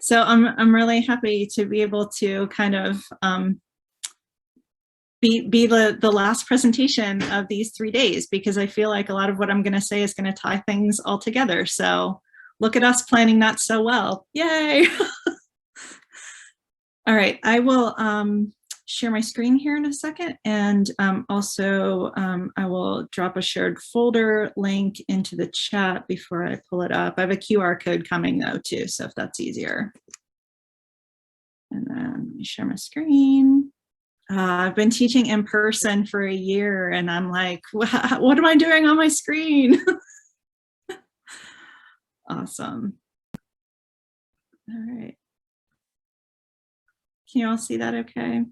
So I'm really happy to be able to kind of be the last presentation of these 3 days, because I feel like a lot of what I'm going to say is going to tie things all together. So look at us planning that so well. Yay! All right, I will share my screen here in a second, and also I will drop a shared folder link into the chat before I pull it up. I have a QR code coming though too, so if that's easier. And then let me share my screen. I've been teaching in person for a year, and I'm like, what am I doing on my screen? Awesome. All right. Can you all see that okay?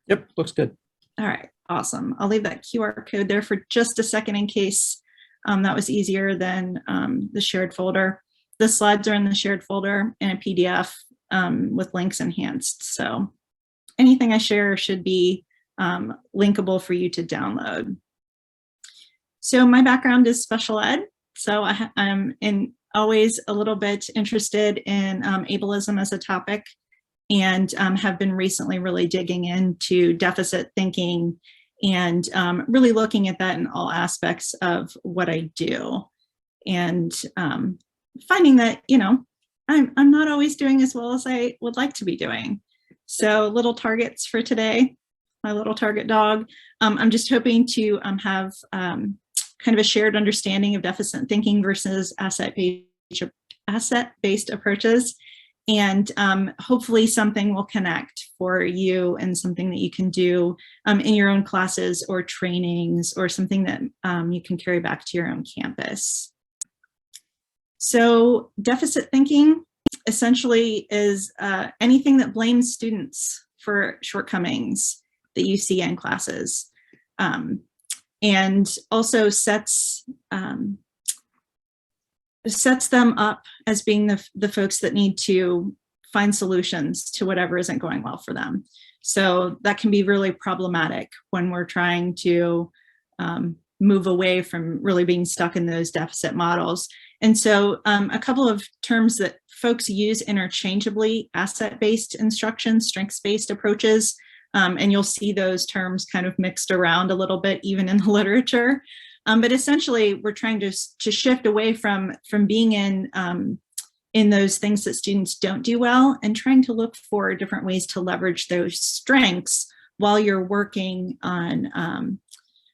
Yep, looks good. All right, awesome. I'll leave that QR code there for just a second in case that was easier than the shared folder. The slides are in the shared folder in a PDF with links enhanced. So anything I share should be linkable for you to download. So my background is special ed. So I'm always a little bit interested in ableism as a topic, and have been recently really digging into deficit thinking and really looking at that in all aspects of what I do, and finding that, you know, I'm not always doing as well as I would like to be doing. So little targets for today, my little target dog. I'm just hoping to have kind of a shared understanding of deficit thinking versus asset-based approaches. And hopefully something will connect for you, and something that you can do in your own classes or trainings, or something that you can carry back to your own campus. So deficit thinking essentially is anything that blames students for shortcomings that you see in classes, and also sets them up as being the folks that need to find solutions to whatever isn't going well for them. So that can be really problematic when we're trying to move away from really being stuck in those deficit models. And so a couple of terms that folks use interchangeably: asset-based instruction, strengths-based approaches, and you'll see those terms kind of mixed around a little bit even in the literature. But essentially, we're trying to shift away from being in those things that students don't do well, and trying to look for different ways to leverage those strengths while you're working on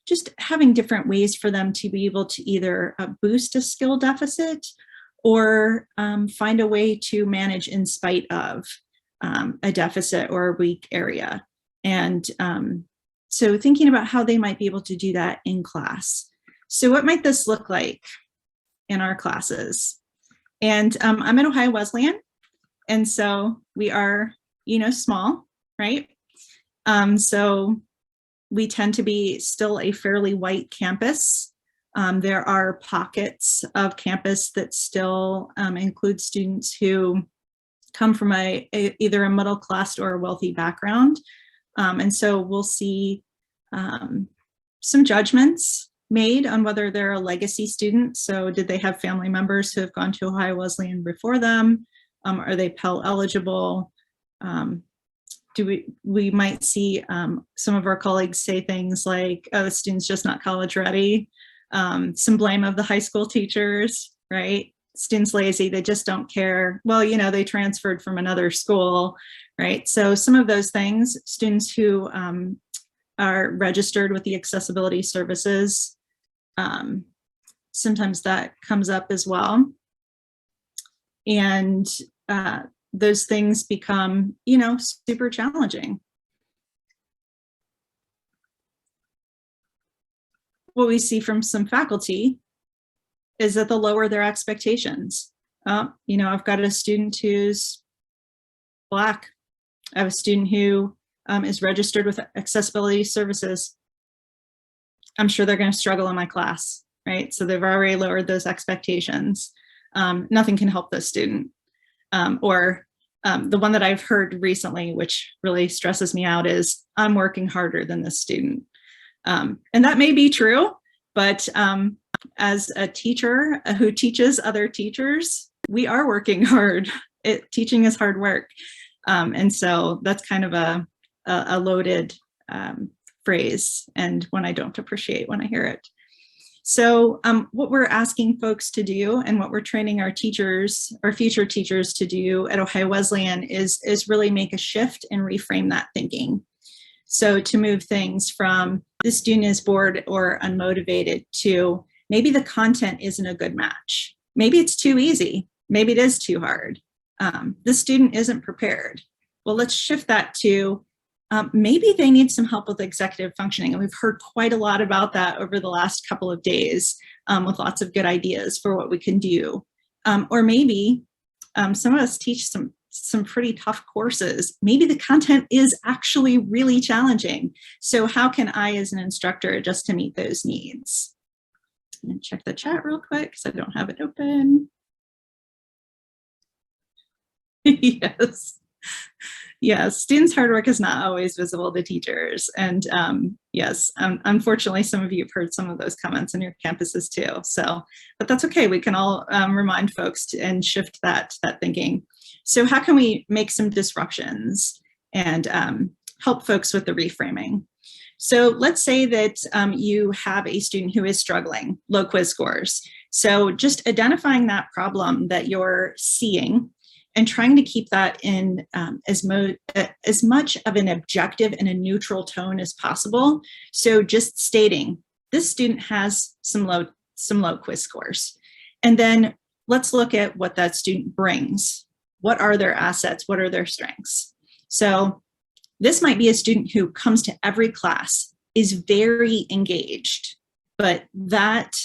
just having different ways for them to be able to either boost a skill deficit, or find a way to manage in spite of a deficit or a weak area. And so thinking about how they might be able to do that in class. So what might this look like in our classes? And I'm at Ohio Wesleyan, and so we are, you know, small, right? So we tend to be still a fairly white campus. There are pockets of campus that still include students who come from either a middle class or a wealthy background. And so we'll see some judgments made on whether they're a legacy student. So did they have family members who have gone to Ohio Wesleyan before them? Are they Pell eligible? We might see some of our colleagues say things like, oh, the student's just not college ready. Some blame of the high school teachers, right? Students lazy, they just don't care. Well, you know, they transferred from another school, right? So some of those things, students who are registered with the accessibility services, sometimes that comes up as well. And those things become, you know, super challenging. What we see from some faculty is that they'll lower their expectations. You know, I've got a student who's Black. I have a student who is registered with accessibility services. I'm sure they're going to struggle in my class, right? So they've already lowered those expectations. Nothing can help this student. Or the one that I've heard recently, which really stresses me out, is I'm working harder than this student. And that may be true, but as a teacher who teaches other teachers, we are working hard teaching is hard work. And so that's kind of a loaded phrase, and one I don't appreciate when I hear it. So what we're asking folks to do, and what we're training our teachers, our future teachers to do at Ohio Wesleyan is really make a shift and reframe that thinking. So to move things from the student is bored or unmotivated to maybe the content isn't a good match. Maybe it's too easy. Maybe it is too hard. The student isn't prepared. Well, let's shift that to maybe they need some help with executive functioning. And we've heard quite a lot about that over the last couple of days with lots of good ideas for what we can do. Or maybe some of us teach some pretty tough courses. Maybe the content is actually really challenging. So how can I, as an instructor, adjust to meet those needs? And check the chat real quick because I don't have it open. Yes. Yes, students' hard work is not always visible to teachers. And yes, unfortunately, some of you have heard some of those comments on your campuses too. So, but that's okay. We can all remind folks and shift that thinking. So how can we make some disruptions and help folks with the reframing? So let's say that you have a student who is struggling, low quiz scores. So just identifying that problem that you're seeing and trying to keep that in as much of an objective and a neutral tone as possible. So just stating, this student has some low quiz scores. And then let's look at what that student brings. What are their assets? What are their strengths? So this might be a student who comes to every class, is very engaged, but that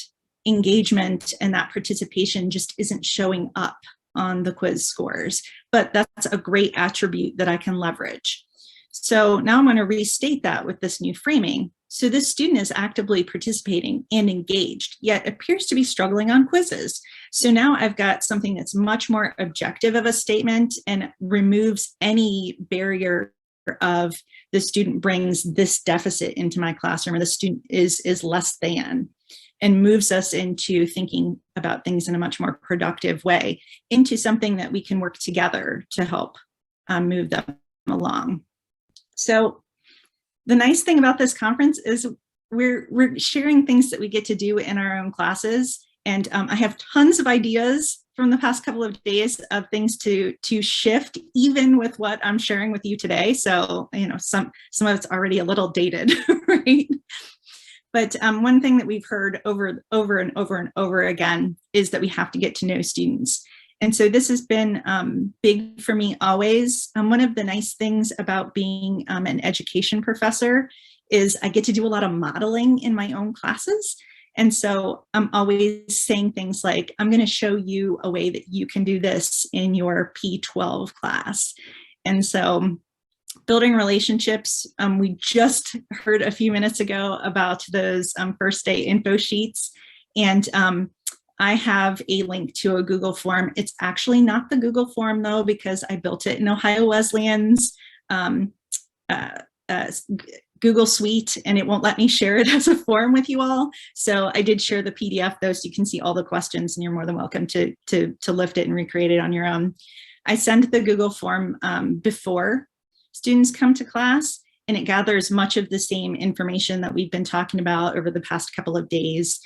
engagement and that participation just isn't showing up on the quiz scores, but that's a great attribute that I can leverage. So now I'm going to restate that with this new framing. So this student is actively participating and engaged, yet appears to be struggling on quizzes. So now I've got something that's much more objective of a statement and removes any barrier of the student brings this deficit into my classroom, or the student is less than, and moves us into thinking about things in a much more productive way, into something that we can work together to help move them along. So the nice thing about this conference is we're sharing things that we get to do in our own classes. And I have tons of ideas from the past couple of days of things to shift, even with what I'm sharing with you today. So, you know, some of it's already a little dated, right? But one thing that we've heard over and over again is that we have to get to know students. And so this has been big for me always. One of the nice things about being an education professor is I get to do a lot of modeling in my own classes. And so I'm always saying things like, I'm going to show you a way that you can do this in your P12 class. And so building relationships, we just heard a few minutes ago about those first day info sheets. And I have a link to a Google form. It's actually not the Google form though, because I built it in Ohio Wesleyan's Google Suite, and it won't let me share it as a form with you all. So I did share the PDF though, so you can see all the questions, and you're more than welcome to lift it and recreate it on your own. I send the Google form before students come to class, and it gathers much of the same information that we've been talking about over the past couple of days.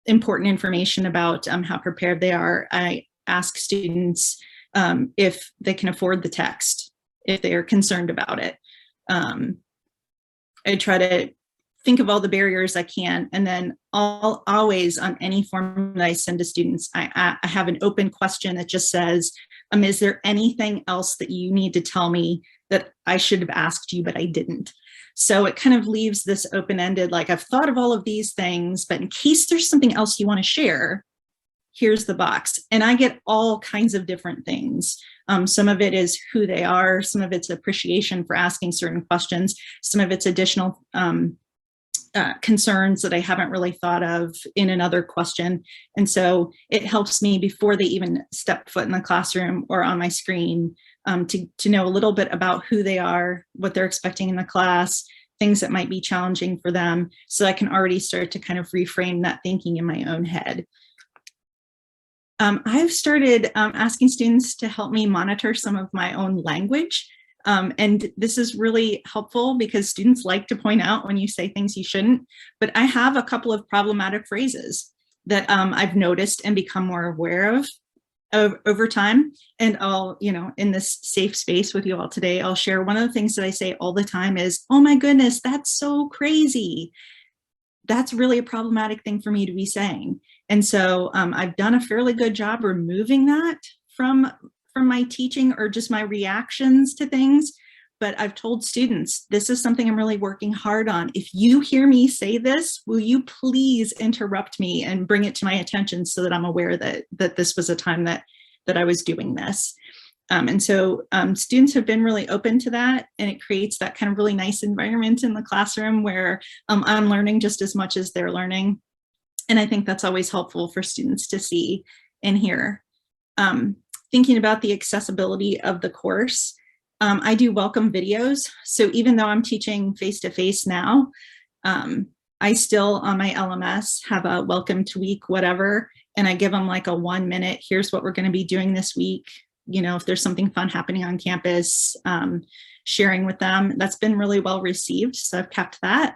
Important information about how prepared they are. I ask students if they can afford the text, if they are concerned about it. I try to think of all the barriers I can, and then always on any form that I send to students, I have an open question that just says, is there anything else that you need to tell me that I should have asked you, but I didn't? So it kind of leaves this open-ended, like, I've thought of all of these things, but in case there's something else you want to share, here's the box. And I get all kinds of different things. Some of it is who they are. Some of it's appreciation for asking certain questions. Some of it's additional concerns that I haven't really thought of in another question. And so it helps me before they even step foot in the classroom or on my screen to know a little bit about who they are, what they're expecting in the class, things that might be challenging for them, so I can already start to kind of reframe that thinking in my own head. I've started asking students to help me monitor some of my own language. And this is really helpful because students like to point out when you say things you shouldn't. But I have a couple of problematic phrases that I've noticed and become more aware of over time. And I'll, in this safe space with you all today, I'll share one of the things that I say all the time is, oh my goodness, that's so crazy. That's really a problematic thing for me to be saying. And so I've done a fairly good job removing that from my teaching or just my reactions to things. But I've told students, this is something I'm really working hard on. If you hear me say this, will you please interrupt me and bring it to my attention so that I'm aware that this was a time that I was doing this. And so students have been really open to that, and it creates that kind of really nice environment in the classroom where I'm learning just as much as they're learning. And I think that's always helpful for students to see and hear. Thinking about the accessibility of the course, I do welcome videos. So even though I'm teaching face-to-face now, I still on my LMS have a welcome to week, whatever, and I give them like a 1 minute, here's what we're going to be doing this week. If there's something fun happening on campus, sharing with them. That's been really well received. So I've kept that.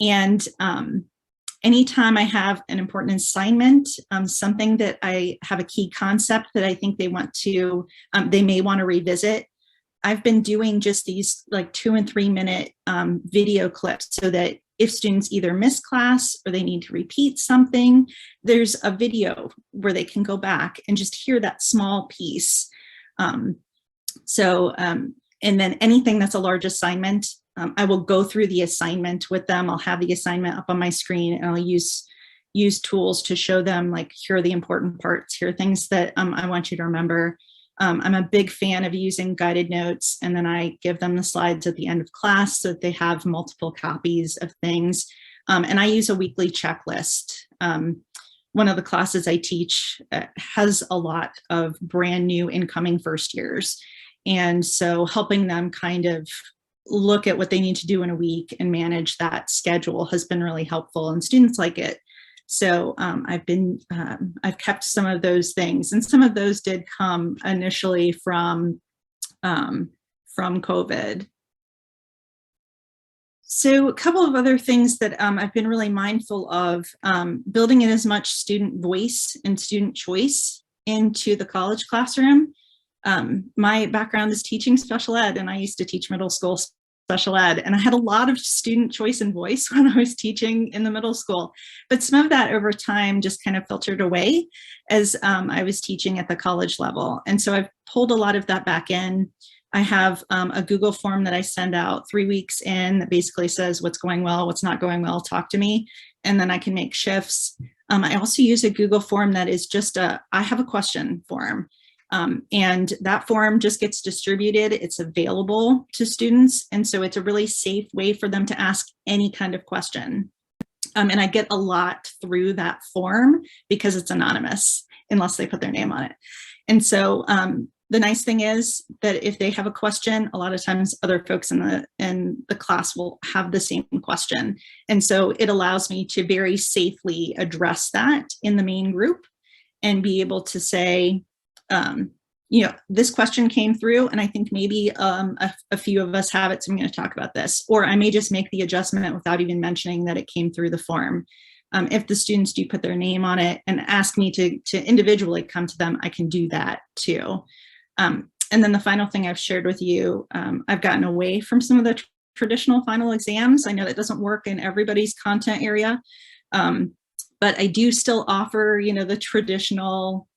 And anytime I have an important assignment, something that I have a key concept that I think they may want to revisit, I've been doing just these like 2 and 3 minute video clips so that if students either miss class or they need to repeat something, there's a video where they can go back and just hear that small piece. And then anything that's a large assignment, I will go through the assignment with them. I'll have the assignment up on my screen and I'll use tools to show them like, here are the important parts, here are things that I want you to remember. I'm a big fan of using guided notes, and then I give them the slides at the end of class so that they have multiple copies of things. And I use a weekly checklist. One of the classes I teach has a lot of brand new incoming first years. And so helping them kind of look at what they need to do in a week and manage that schedule has been really helpful, and students like it. So I've kept some of those things, and some of those did come initially from COVID. So a couple of other things that I've been really mindful of, building in as much student voice and student choice into the college classroom. My background is teaching special ed, and I used to teach middle school special ed, and I had a lot of student choice and voice when I was teaching in the middle school, but some of that over time just kind of filtered away as I was teaching at the college level. And so I've pulled a lot of that back in. I have a Google form that I send out 3 weeks in that basically says what's going well, what's not going well, talk to me, and then I can make shifts. I also use a Google form that is just I have a question form. And that form just gets distributed. It's available to students. And so it's a really safe way for them to ask any kind of question. And I get a lot through that form because it's anonymous unless they put their name on it. And so the nice thing is that if they have a question, a lot of times other folks in the class will have the same question. And so it allows me to very safely address that in the main group and be able to say, this question came through, and I think maybe a few of us have it, so I'm going to talk about this. Or I may just make the adjustment without even mentioning that it came through the form. If the students do put their name on it and ask me to individually come to them, I can do that too. And then the final thing I've shared with you, I've gotten away from some of the traditional final exams. I know that doesn't work in everybody's content area, but I do still offer, the traditional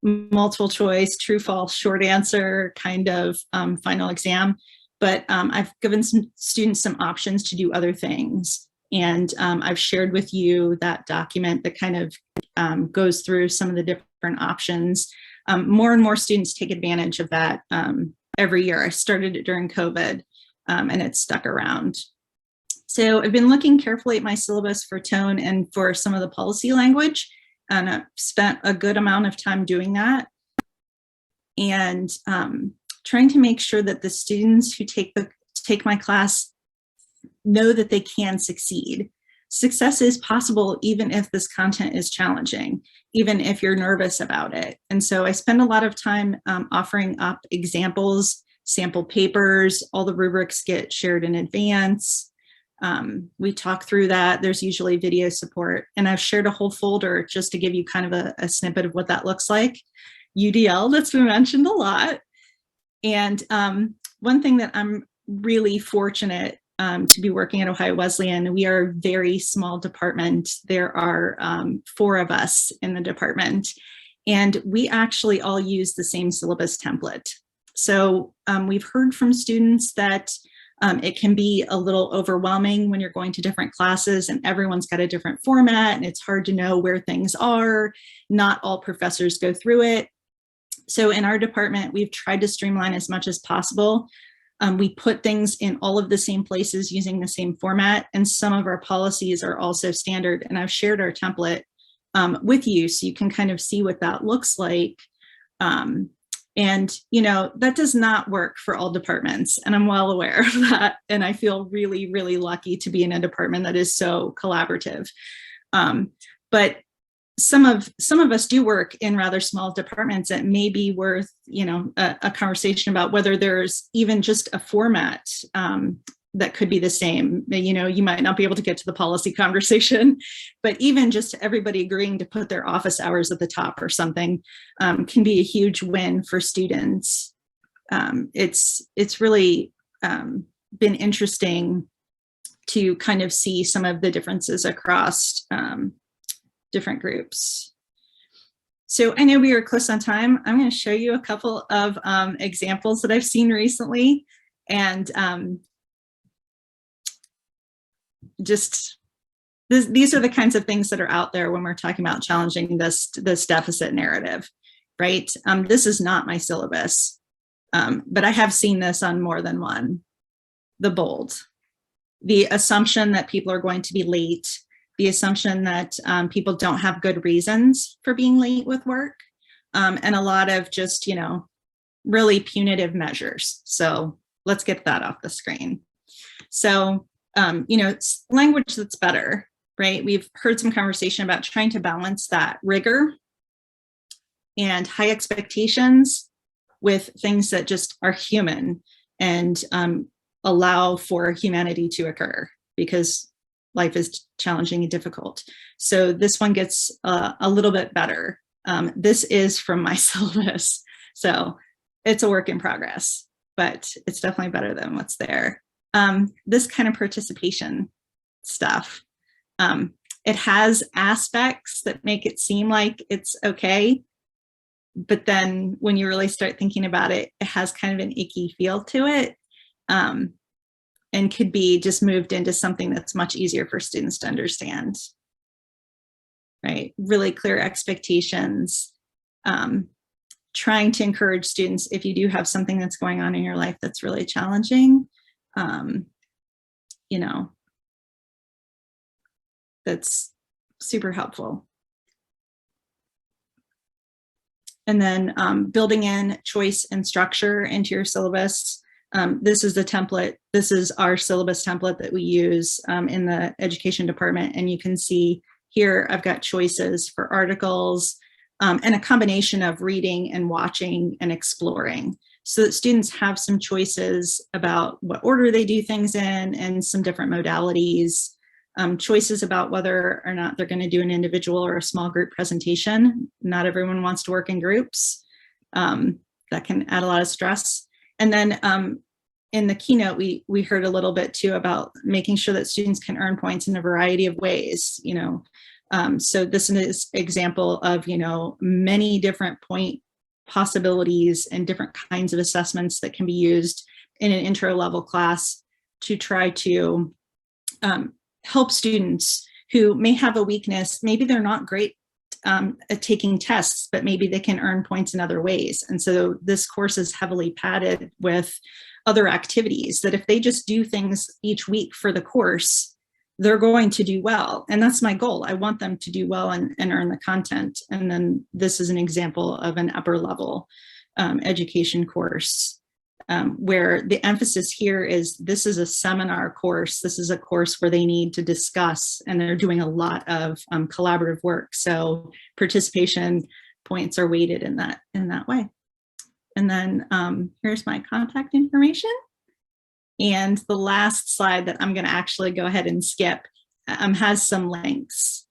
multiple choice, true, false, short answer kind of final exam. But I've given some students some options to do other things. And I've shared with you that document that kind of goes through some of the different options. More and more students take advantage of that every year. I started it during COVID and it's stuck around. So I've been looking carefully at my syllabus for tone and for some of the policy language. And I've spent a good amount of time doing that and trying to make sure that the students who take my class know that they can succeed. success is possible even if this content is challenging, even if you're nervous about it. And so I spend a lot of time offering up examples, sample papers, all the rubrics get shared in advance. We talk through that. There's usually video support, and I've shared a whole folder just to give you kind of a snippet of what that looks like. UDL, that's been mentioned a lot. And one thing that I'm really fortunate to be working at Ohio Wesleyan, we are a very small department. There are 4 of us in the department, and we actually all use the same syllabus template. So we've heard from students that it can be a little overwhelming when you're going to different classes and everyone's got a different format and it's hard to know where things are. Not all professors go through it. So in our department, we've tried to streamline as much as possible. We put things in all of the same places using the same format, and some of our policies are also standard. And I've shared our template with you so you can kind of see what that looks like. And, you know, that does not work for all departments, and I'm well aware of that. And I feel really, really lucky to be in a department that is so collaborative. But some of us do work in rather small departments. That may be worth, you know, a conversation about whether there's even just a format that could be the same. You know, you might not be able to get to the policy conversation, but even just everybody agreeing to put their office hours at the top or something can be a huge win for students. It's really been interesting to kind of see some of the differences across different groups. So I know we are close on time. I'm going to show you a couple of examples that I've seen recently, and these are the kinds of things that are out there when we're talking about challenging this deficit narrative, right? This is not my syllabus, but I have seen this on more than one. The bold, the assumption that people are going to be late, the assumption that people don't have good reasons for being late with work, and a lot of just, you know, really punitive measures. So let's get that off the screen. So, you know, it's language that's better, right? We've heard some conversation about trying to balance that rigor and high expectations with things that just are human and allow for humanity to occur, because life is challenging and difficult. So this one gets a little bit better. This is from my syllabus, so it's a work in progress, but it's definitely better than what's there. This kind of participation stuff, it has aspects that make it seem like it's okay, but then when you really start thinking about it, it has kind of an icky feel to it, and could be just moved into something that's much easier for students to understand, right? Really clear expectations, trying to encourage students, if you do have something that's going on in your life that's really challenging, you know, that's super helpful. And then building in choice and structure into your syllabus. This is the template. This is our syllabus template that we use in the education department. And you can see here, I've got choices for articles and a combination of reading and watching and exploring, so that students have some choices about what order they do things in and some different modalities, choices about whether or not they're going to do an individual or a small group presentation. Not everyone wants to work in groups. That can add a lot of stress. And then in the keynote, we heard a little bit too about making sure that students can earn points in a variety of ways, you know. So this is an example of, you know, many different point possibilities and different kinds of assessments that can be used in an intro level class to try to help students who may have a weakness. Maybe they're not great at taking tests, but maybe they can earn points in other ways. And so this course is heavily padded with other activities that if they just do things each week for the course, they're going to do well. And that's my goal. I want them to do well and earn the content. And then this is an example of an upper level education course where the emphasis here is this is a seminar course. This is a course where they need to discuss, and they're doing a lot of collaborative work. So participation points are weighted in that way. And then here's my contact information. And the last slide that I'm going to actually go ahead and skip has some links.